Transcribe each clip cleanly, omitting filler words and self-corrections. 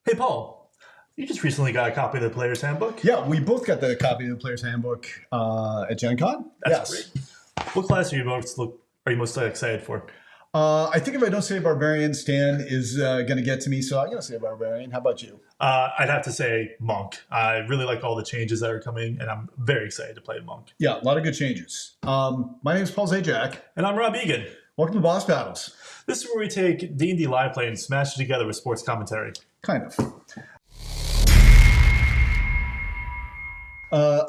Hey, Paul, you just recently got a copy of the Player's Handbook. Yeah, we both got the copy of the Player's Handbook at Gen Con. That's Yes. great. What class are you most excited for? I think if I don't say Barbarian, Stan is going to get to me, so I'm going to say Barbarian. How about you? I'd have to say Monk. I really like all the changes that are coming, and I'm very excited to play Monk. Yeah, a lot of good changes. My name is Paul Zajac. And I'm Rob Egan. Welcome to Boss Battles. This is where we take D&D live play and smash it together with sports commentary. Kind of.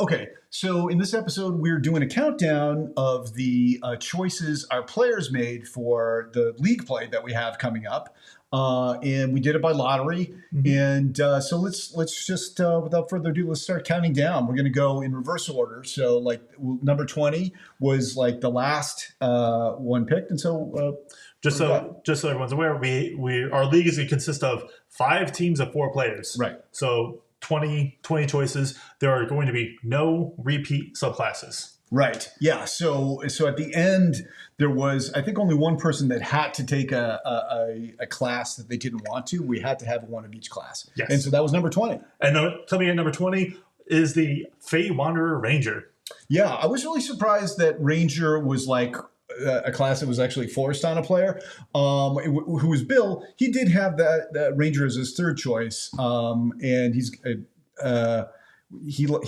Okay, so in this episode, we're doing a countdown of the choices our players made for the league play that we have coming up. And we did it by lottery. And so let's just, without further ado, let's start counting down. We're going to go in reverse order. So like number 20 was like the last one picked. And so... Just so everyone's aware, our league is going to consist of 5 teams of 4 players. Right. So 20 choices. There are going to be no repeat subclasses. Right. Yeah. So at the end, there was, I think, only one person that had to take a class that they didn't want to. We had to have one of each class. Yes. And so that was number 20. And coming in number 20 is the Fey Wanderer Ranger. Yeah. I was really surprised that Ranger was like a class that was actually forced on a player, who was Bill. He did have that Ranger as his third choice, and he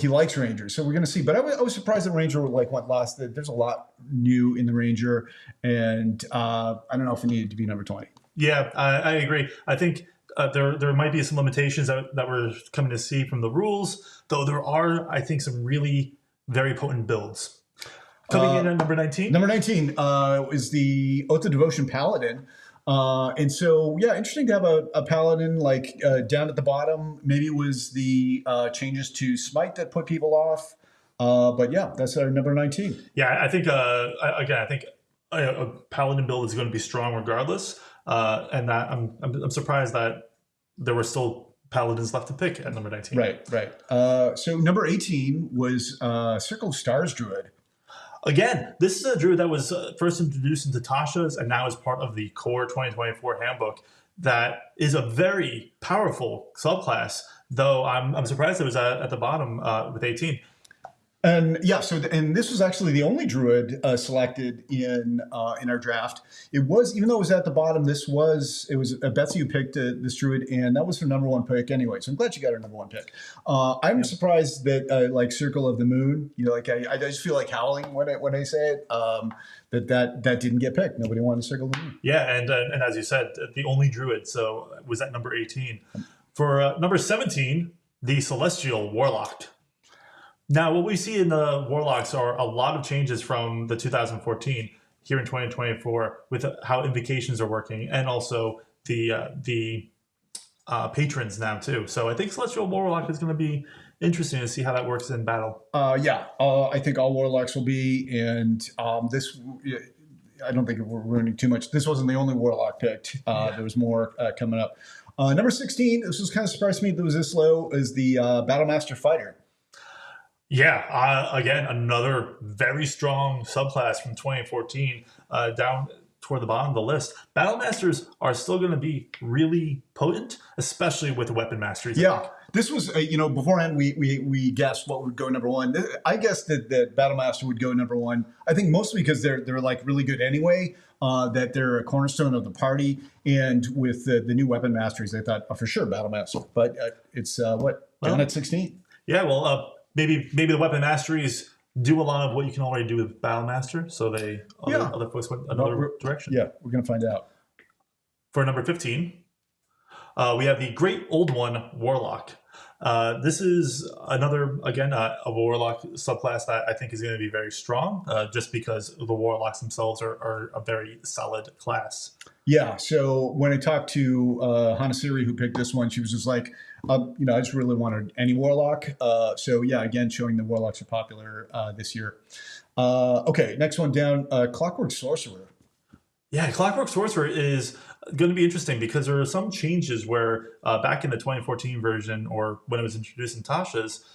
likes Ranger, so we're going to see. But I was surprised that Ranger went last. There's a lot new in the Ranger, and I don't know if it needed to be number 20. Yeah, I agree. I think there might be some limitations that we're coming to see from the rules, though there are, I think, some really very potent builds. Coming in at number 19? Number 19 is the Oath of Devotion Paladin. And so, yeah, interesting to have a Paladin down at the bottom. Maybe it was the changes to Smite that put people off. But yeah, that's our number 19. Yeah, I think, I think a Paladin build is going to be strong regardless. And that I'm surprised that there were still Paladins left to pick at number 19. Right. So number 18 was Circle of Stars Druid. Again, this is a druid that was first introduced into Tasha's and now is part of the core 2024 handbook. That is a very powerful subclass, though I'm surprised it was at the bottom with 18. And yeah, and this was actually the only druid selected in our draft. It was, even though it was at the bottom, it was Betsy who picked this druid, and that was her number 1 pick anyway. So I'm glad she got her number 1 pick. I'm surprised that Circle of the Moon, I just feel like howling when I say it. That didn't get picked. Nobody wanted Circle of the Moon. Yeah, and as you said, the only druid, so was at number 18. For number 17, the Celestial Warlock. Now, what we see in the Warlocks are a lot of changes from the 2014 here in 2024 with how invocations are working, and also the patrons now too. So I think Celestial Warlock is going to be interesting to see how that works in battle. I think all Warlocks will be, and this. I don't think we're ruining too much. This wasn't the only Warlock picked. There was more coming up. Number 16. This was kind of surprised me that it was this low. Is the Battlemaster Fighter. Yeah, again, another very strong subclass from 2014 down toward the bottom of the list. Battlemasters are still going to be really potent, especially with weapon masteries. Yeah, this was, beforehand we guessed what would go number 1. I guessed that Battlemaster would go number 1. I think mostly because they're really good anyway, that they're a cornerstone of the party. And with the new weapon masteries, I thought, for sure, Battlemaster. But it's, down at 16? Yeah, well... Maybe the weapon masteries do a lot of what you can already do with Battlemaster, so other folks went another direction. Yeah, we're going to find out. For number 15, we have the Great Old One Warlock. This is another, again, a Warlock subclass that I think is going to be very strong, just because the Warlocks themselves are a very solid class. Yeah, so when I talked to Hanasiri, who picked this one, she was just like, I just really wanted any Warlock. So yeah, again, showing the Warlocks are popular this year. Okay, next one down, Clockwork Sorcerer. Yeah, Clockwork Sorcerer is going to be interesting because there are some changes where back in the 2014 version, or when it was introduced in Tasha's,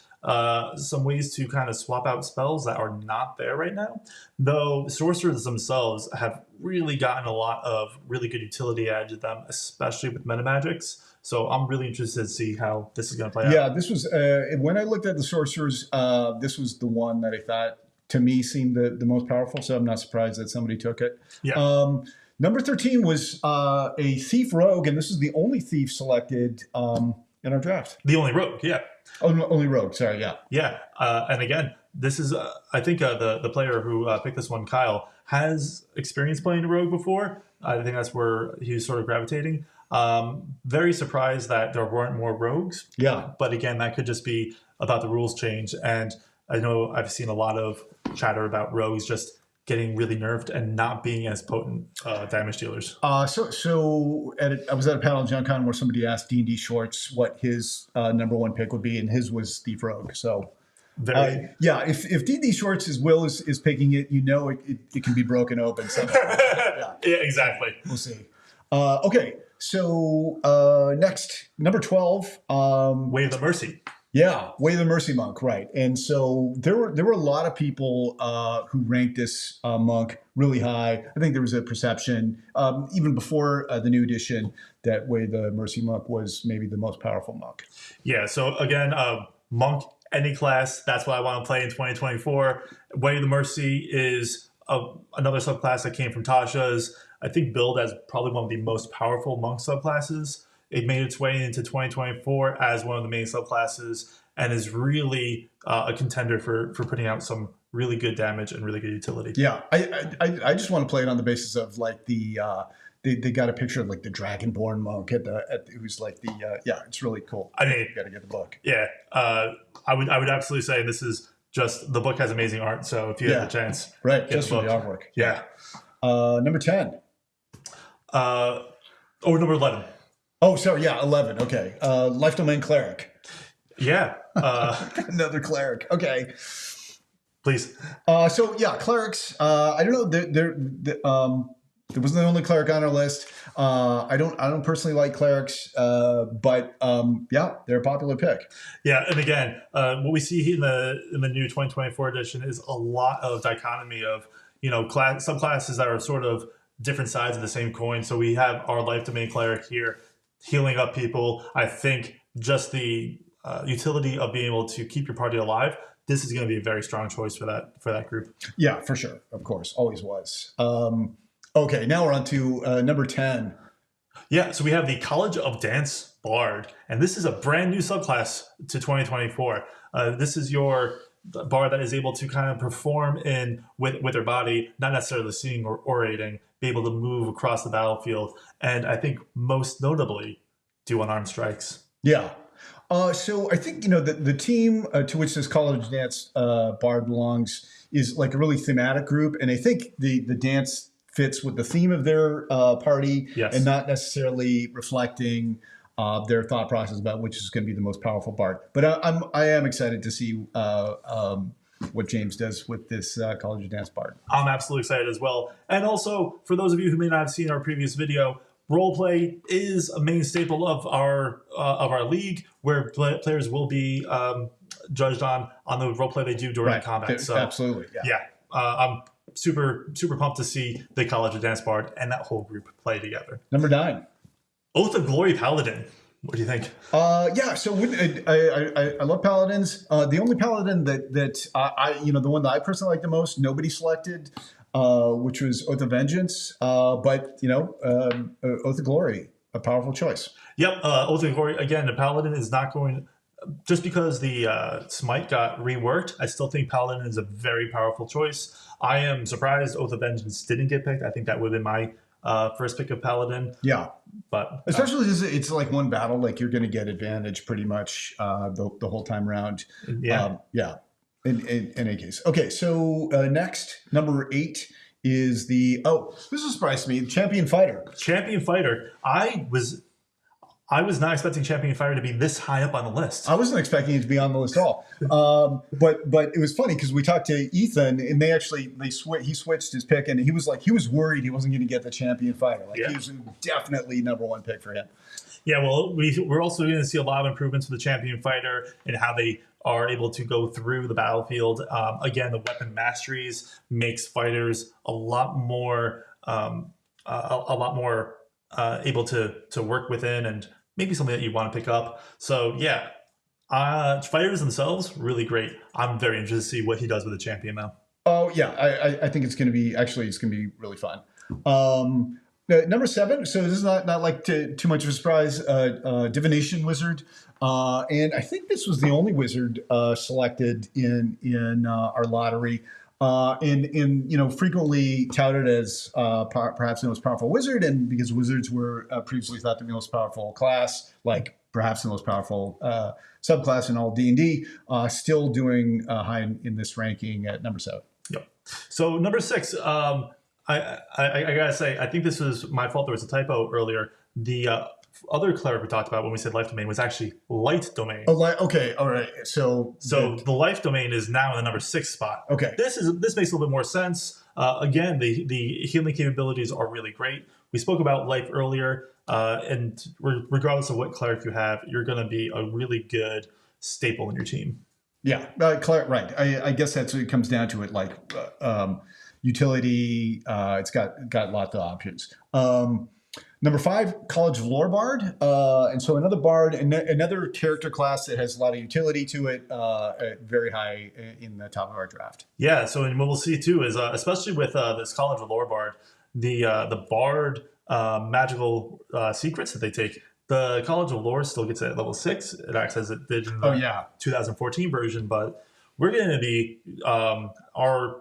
some ways to kind of swap out spells that are not there right now. Though sorcerers themselves have really gotten a lot of really good utility added to them, especially with meta magics. So I'm really interested to see how this is going to play out. Yeah, this was when I looked at the sorcerers. This was the one that I thought to me seemed the most powerful. So I'm not surprised that somebody took it. Yeah. Number 13 was a thief rogue, and this is the only thief selected in our draft. The only rogue, yeah. Oh, no, only rogue. Sorry, yeah. Yeah, and again, this is I think the player who picked this one, Kyle, has experience playing a rogue before. I think that's where he was sort of gravitating. Very surprised that there weren't more rogues. Yeah. But again, that could just be about the rules change. And I know I've seen a lot of chatter about rogues just getting really nerfed and not being as potent damage dealers. I was at a panel in Gen Con where somebody asked D&D Shorts what his number one pick would be, and his was Thief Rogue. So, if D&D Shorts' will is picking it, it can be broken open somehow. Yeah, exactly. We'll see. Okay, so next, number 12. Way of the Mercy. Yeah, Way of the Mercy Monk, right. And so there were a lot of people who ranked this monk really high. I think there was a perception, even before the new edition, that Way of the Mercy Monk was maybe the most powerful monk. Yeah, so again, monk, any class, that's what I want to play in 2024. Way of the Mercy is another subclass that came from Tasha's, I think, build as probably one of the most powerful monk subclasses. It made its way into 2024 as one of the main subclasses and is really a contender for putting out some really good damage and really good utility. Yeah, I just want to play it on the basis of like they got a picture of like the Dragonborn monk who's like it's really cool. I mean, you got to get the book. Yeah, I would absolutely say this is just the book has amazing art. So if you have the chance, right, just for the artwork. Yeah. Number 10. Number 11. Oh, sorry. Yeah, 11. Okay. Life Domain Cleric. Yeah. Another cleric. Okay. Please. Clerics. I don't know. There wasn't the only cleric on our list. I don't personally like clerics, but they're a popular pick. Yeah, and again, what we see in the new 2024 edition is a lot of dichotomy of subclasses that are sort of different sides of the same coin. So we have our Life Domain Cleric here, healing up people. I think just the utility of being able to keep your party alive, this is going to be a very strong choice for that group. Yeah, for sure. Of course. Always was. Okay, now we're on to number 10. Yeah, so we have the College of Dance Bard, and this is a brand new subclass to 2024. This is your bard that is able to kind of perform with their body, not necessarily singing or orating, be able to move across the battlefield, and I think most notably do unarmed strikes. Yeah. So I think the team to which this College Dance bard belongs is like a really thematic group, and I think the dance fits with the theme of their party, and not necessarily reflecting their thought process about which is going to be the most powerful bard. But I am excited to see what James does with this College of Dance bard. I'm absolutely excited as well. And also, for those of you who may not have seen our previous video, roleplay is a main staple of our league, where players will be judged on the roleplay they do during combat. So absolutely, I'm super pumped to see the College of Dance bard and that whole group play together. Number 9. Oath of Glory Paladin. What do you think? So I love paladins. The only paladin that I the one that I personally like the most, nobody selected, which was Oath of Vengeance. But Oath of Glory, a powerful choice. Yep, Oath of Glory. Again, the paladin is not going. Just because the Smite got reworked, I still think Paladin is a very powerful choice. I am surprised Oath of Vengeance didn't get picked. I think that would have been my first pick of Paladin. Yeah. But especially it's like one battle, like you're going to get advantage pretty much the whole time around. Yeah. In any case. Okay, so next, number 8 is this is a surprise to me, Champion Fighter. Champion Fighter. I was not expecting Champion Fighter to be this high up on the list. I wasn't expecting it to be on the list at all. But it was funny because we talked to Ethan, and he switched his pick, and he was worried he wasn't going to get the Champion Fighter. Like he was definitely number one pick for him. Yeah, well, we're also going to see a lot of improvements for the Champion Fighter and how they are able to go through the battlefield. Again, the weapon masteries makes fighters a lot more able to work within, and maybe something that you want to pick up. So yeah, fighters themselves really great. I'm very interested to see what he does with the champion now. Oh yeah, I think it's going to be really fun. Number 7. So this is not like too much of a surprise. Divination Wizard, and I think this was the only wizard selected in our lottery. And frequently touted as perhaps the most powerful wizard, and because wizards were previously thought to be the most powerful class, like perhaps the most powerful subclass in all D&D, still doing high in this ranking at number 7. Yep. So number 6, I gotta say, I think this was my fault. There was a typo earlier. The other cleric we talked about when we said life domain was actually light domain. Oh, okay, all right. So the life domain is now in the number 6 spot. Okay, this makes a little bit more sense. Again, the healing capabilities are really great. We spoke about life earlier, and regardless of what cleric you have, you're going to be a really good staple in your team. Yeah, cleric, right. I guess that's what it comes down to. It like utility. It's got lots of options. Number 5, College of Lore Bard, and so another bard, another character class that has a lot of utility to it, very high in the top of our draft. Yeah, so and what we'll see too is, especially with this College of Lore Bard, the bard magical secrets that they take. The College of Lore still gets it at level 6. It acts as it did in the 2014 version, but we're going to be our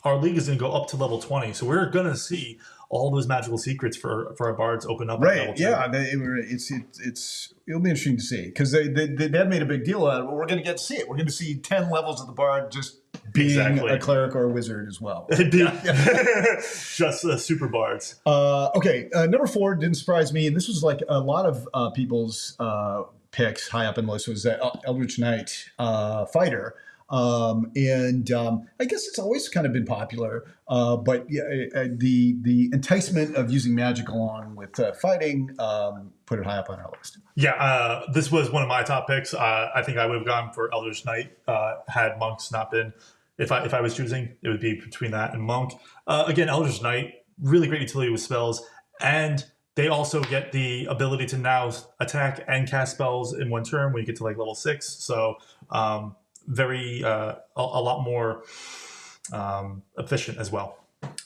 league is going to go up to level 20, so we're going to see all those magical secrets for our bards open up. Right. Yeah. It'll be interesting to see because they made a big deal out of it. We're going to get to see it. We're going to see 10 levels of the bard just being a cleric or a wizard as well. Just super bards. Okay. Number 4 didn't surprise me. And this was like a lot of people's picks high up in the list was that Eldritch Knight fighter. I guess it's always kind of been popular, but the enticement of using magic along with fighting put it high up on our list. Yeah, this was one of my top picks. I think I would have gone for Eldritch Knight had monks not been. If I was choosing, it would be between that and monk. Again, Eldritch Knight, really great utility with spells, and they also get the ability to now attack and cast spells in one turn when you get to like level 6. So. Very a lot more efficient as well.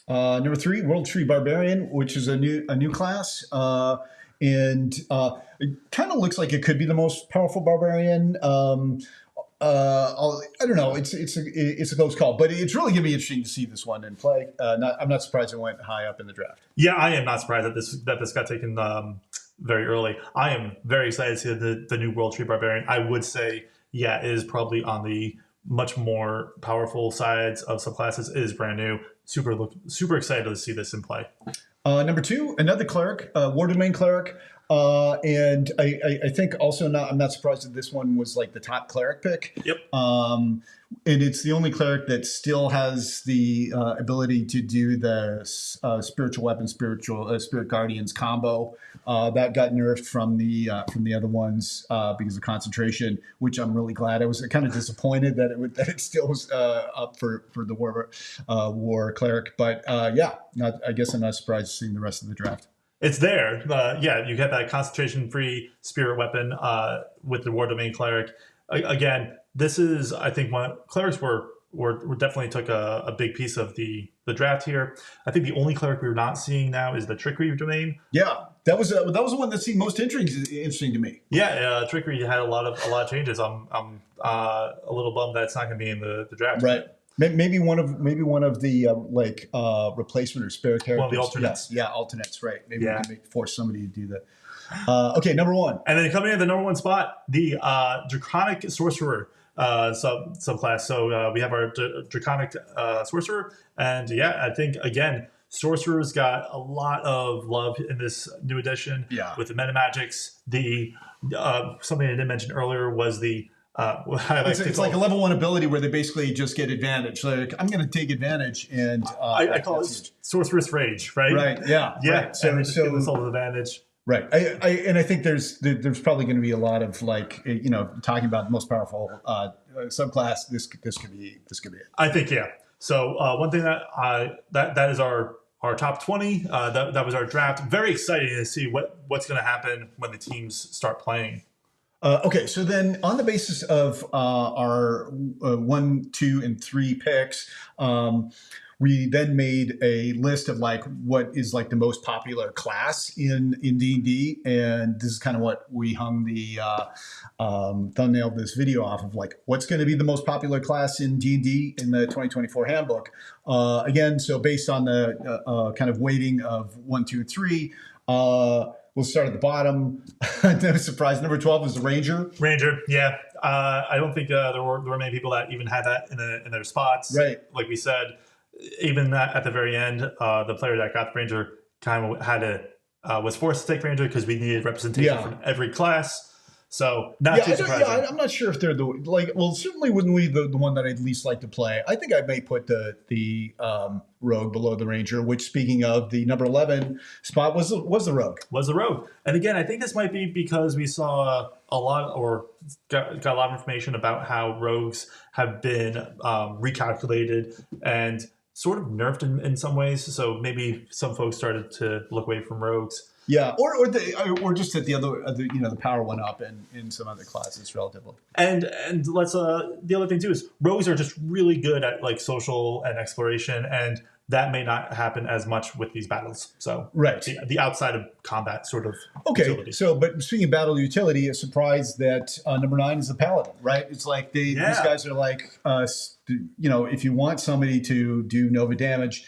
Number 3, World Tree Barbarian, which is a new class, and it kind of looks like it could be the most powerful barbarian. I don't know. It's a close call, but it's really going to be interesting to see this one in play. I'm not surprised it went high up in the draft. Yeah, I am not surprised that this got taken very early. I am very excited to see the new World Tree Barbarian. I would say. Yeah, it is probably on the much more powerful sides of subclasses. It is brand new. Super excited to see this in play. Number 2, another cleric, War Domain cleric. And I think also I'm not surprised that this one was like the top cleric pick. Yep. And it's the only cleric that still has the ability to do the spiritual weapon, spirit guardians combo. That got nerfed from the other ones because of concentration, which I'm really glad. I was kind of disappointed that it still was up for the war cleric. But I guess I'm not surprised seeing the rest of the draft. It's there. You get that concentration-free spirit weapon with the War Domain cleric. Again, this is, I think, clerics were definitely took a big piece of the draft here. I think the only cleric we're not seeing now is the Trickery Domain. Yeah, that was the one that seemed most interesting to me. Yeah, Trickery had a lot of changes. I'm a little bummed that it's not going to be in the draft. Right. Maybe one of the replacement or spare characters. One of the alternates. Yeah, alternates. Right. Maybe we can force somebody to do that. Okay, number 1. And then coming in the number 1 spot, the Draconic Sorcerer subclass. So we have our Draconic Sorcerer, and I think again Sorcerer's got a lot of love in this new edition. Yeah. With the meta magics. The something I didn't mention earlier was the It's like a level 1 ability where they basically just get advantage. Like, I'm going to take advantage, and I call it Sorcerer's Rage, right? Right. Yeah. Yeah. Right. So, and they just give us all the advantage. Right. I think there's probably going to be a lot of, like, talking about the most powerful subclass. This could be it. I think, yeah. So one thing that is our top 20. That was our draft. Very exciting to see what's going to happen when the teams start playing. Okay, so then on the basis of our 1, 2, and 3 picks, we then made a list of like what is like the most popular class in D&D, and this is kind of what we hung the thumbnail of this video off of, like what's going to be the most popular class in D&D in the 2024 handbook. Again, so based on the kind of weighting of 1, 2, 3. We'll start at the bottom. No surprise. Number 12 is the Ranger. Ranger, yeah. I don't think there were many people that even had that in their spots. Right. Like we said, even that at the very end, the player that got the Ranger kind of was forced to take Ranger because we needed representation from every class. So not too surprising. I'm not sure if they're certainly wouldn't be the one that I'd least like to play. I think I may put the Rogue below the Ranger, which, speaking of, the number 11 spot was the Rogue. Was the Rogue. And again, I think this might be because we saw a lot or got a lot of information about how rogues have been recalculated and sort of nerfed in some ways. So maybe some folks started to look away from rogues. Yeah, or just that the power went up in some other classes relatively. And let's the other thing too is rogues are just really good at like social and exploration, and that may not happen as much with these battles. So right, the outside of combat sort of utility. So, but speaking of battle utility, a surprise that number 9 is the Paladin. Right, it's like these guys are like if you want somebody to do Nova damage.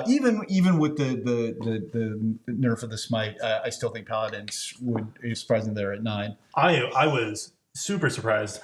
Even with the nerf of the smite, I still think Paladins is surprising they're at 9. I was super surprised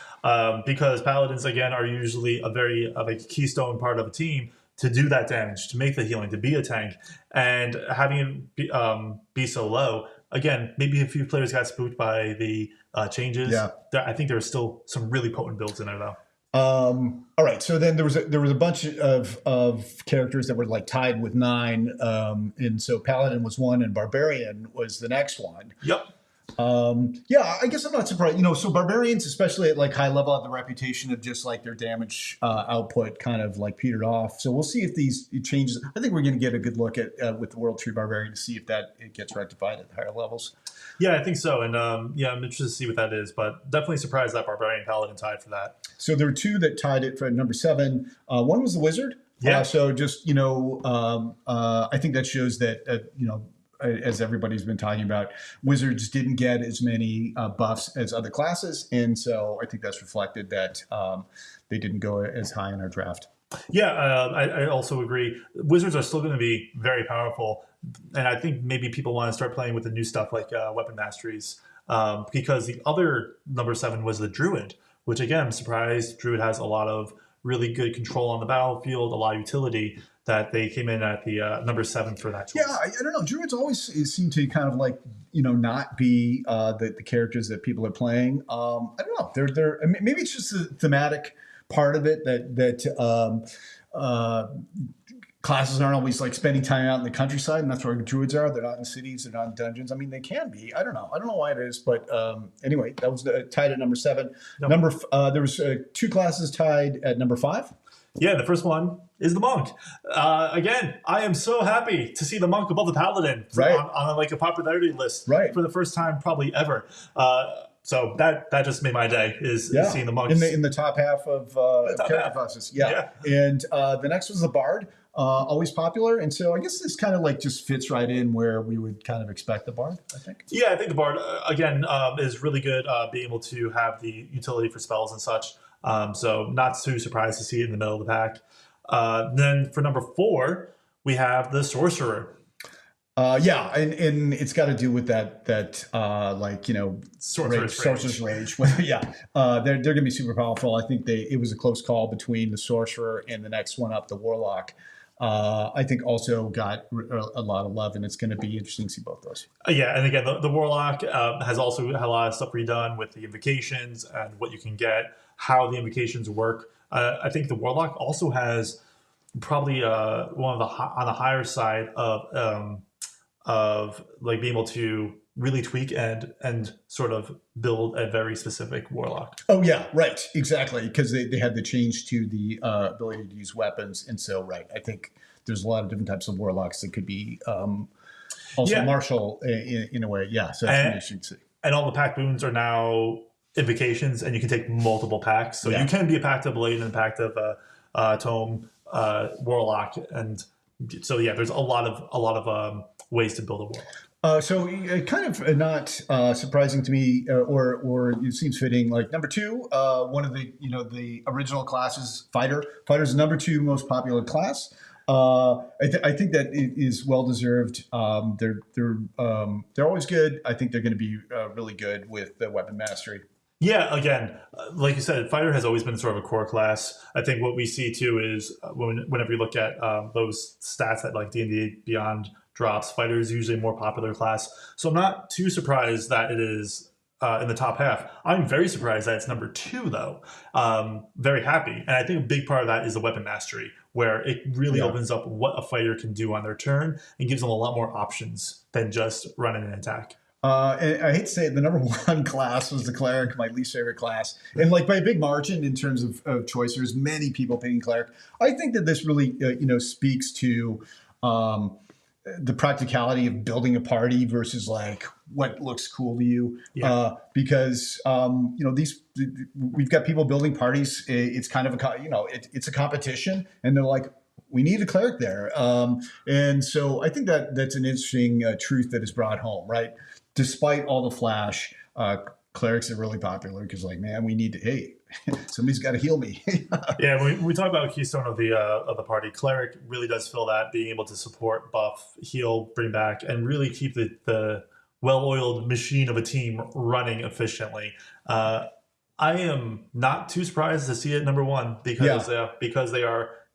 because Paladins, again, are usually a keystone part of a team to do that damage, to make the healing, to be a tank, and having it be so low. Again, maybe a few players got spooked by the changes. Yeah. I think there were still some really potent builds in there, though. All right, so then there was a bunch of characters that were like tied with 9, and so Paladin was one, and Barbarian was the next one. Yep. I guess I'm not surprised. So Barbarians, especially at like high level, have the reputation of just like their damage output kind of like petered off. So we'll see if these changes. I think we're going to get a good look at with the World Tree Barbarian to see if it gets rectified at higher levels. Yeah, I think so, and I'm interested to see what that is, but definitely surprised that Barbarian Paladin tied for that. So there were 2 that tied it for number 7. One was the Wizard. Yeah. So just I think that shows that as everybody's been talking about, Wizards didn't get as many buffs as other classes, and so I think that's reflected that they didn't go as high in our draft. Yeah, I also agree. Wizards are still going to be very powerful, and I think maybe people want to start playing with the new stuff like weapon masteries, because the other number 7 was the Druid, which again, I'm surprised. Druid has a lot of really good control on the battlefield, a lot of utility, that they came in at the number 7 for that choice. Yeah, I don't know. Druids always seem to kind of like not be the characters that people are playing. I don't know. They're maybe it's just the thematic part of it that classes aren't always like spending time out in the countryside, and that's where Druids are. They're not in cities. They're not in dungeons. I mean, they can be. I don't know. I don't know why it is, but anyway, that was tied at number 7. Yep. There was 2 classes tied at number 5. Yeah, the first one is the Monk. Again, I am so happy to see the Monk above the Paladin on like a popularity list for the first time probably ever. So that just made my day is seeing the Monk in the top half of character classes. Yeah. And the next was the Bard. Always popular, and so I guess this kind of like just fits right in where we would kind of expect the Bard, I think. Yeah, I think the Bard again is really good, being able to have the utility for spells and such. So not too surprised to see it in the middle of the pack. Then for number 4, we have the Sorcerer. And it's got to do with that Sorcerer's Rage. They're going to be super powerful. I think it was a close call between the Sorcerer and the next one up, the Warlock. I think also got a lot of love, and it's going to be interesting to see both those. Yeah, and again, the Warlock has also had a lot of stuff redone with the invocations and what you can get, how the invocations work. I think the Warlock also has probably one of the on the higher side of like being able to really tweak and sort of build a very specific Warlock. Oh yeah, right, exactly, because they had the change to the ability to use weapons, and so right, I think there's a lot of different types of Warlocks that could be also martial in a way. Yeah, so that's interesting to see. And all the pack boons are now invocations, and you can take multiple packs. So you can be a pact of Blade and a pact of Tome Warlock, and so yeah, there's a lot of ways to build a Warlock. So kind of not surprising to me, or it seems fitting. Like number 2, one of the original classes, fighter. Fighter's the number 2 most popular class. I think that it is well deserved. They're always good. I think they're going to be really good with the weapon mastery. Yeah, again, like you said, fighter has always been sort of a core class. I think what we see too is whenever you look at those stats that like D&D Beyond drops, fighter is usually a more popular class. So I'm not too surprised that it is in the top half. I'm very surprised that it's number 2 though. Very happy, and I think a big part of that is the weapon mastery, where it really opens up what a fighter can do on their turn and gives them a lot more options than just running an attack. And I hate to say it, the number 1 class was the cleric, my least favorite class, and like by a big margin in terms of choice. There's many people picking cleric. I think that this really speaks to the practicality of building a party versus like what looks cool to you. Because we've got people building parties. It's kind of it's a competition, and they're like, we need a cleric there. And so I think that's an interesting truth that is brought home, right? Despite all the flash, clerics are really popular because, like, man, we need to. Hey, somebody's got to heal me. Yeah, when we talk about keystone of the party, cleric really does fill that, being able to support, buff, heal, bring back, and really keep the well-oiled machine of a team running efficiently. I am not too surprised to see it number 1 because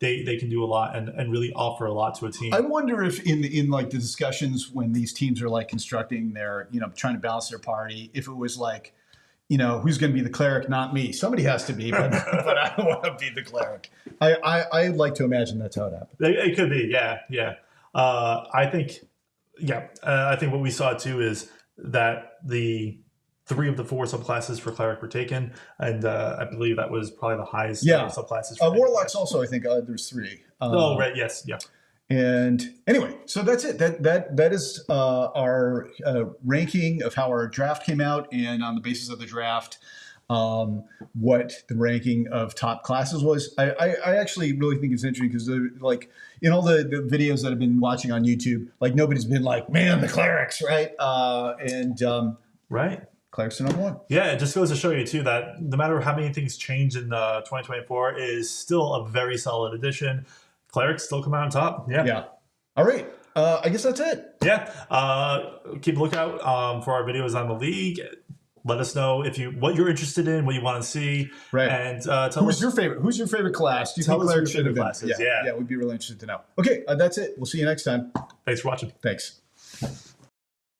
they can do a lot and really offer a lot to a team. I wonder if in like the discussions when these teams are like constructing their, trying to balance their party, if it was like, who's going to be the cleric, not me. Somebody has to be, but I don't want to be the cleric. I'd like to imagine that's how it happened. It could be, yeah. I think what we saw too is that the 3 of the 4 subclasses for cleric were taken, and I believe that was probably the highest subclasses. For warlocks also, I think there's 3. Right, yes, yeah. And anyway, so that's it. That is our ranking of how our draft came out, and on the basis of the draft, what the ranking of top classes was. I actually really think it's interesting because like in all the videos that I've been watching on YouTube, like nobody's been like, man, the clerics, right? Right. Clerics are number 1. Yeah, it just goes to show you too that no matter how many things change in 2024, it is still a very solid addition. Clerics still come out on top. Yeah. All right. I guess that's it. Yeah. Keep a lookout for our videos on the league. Let us know what you're interested in, what you want to see. Right. And tell us your favorite. Who's your favorite class? Do you think clerics should have been? Classes. Yeah, we'd be really interested to know. Okay, that's it. We'll see you next time. Thanks for watching. Thanks.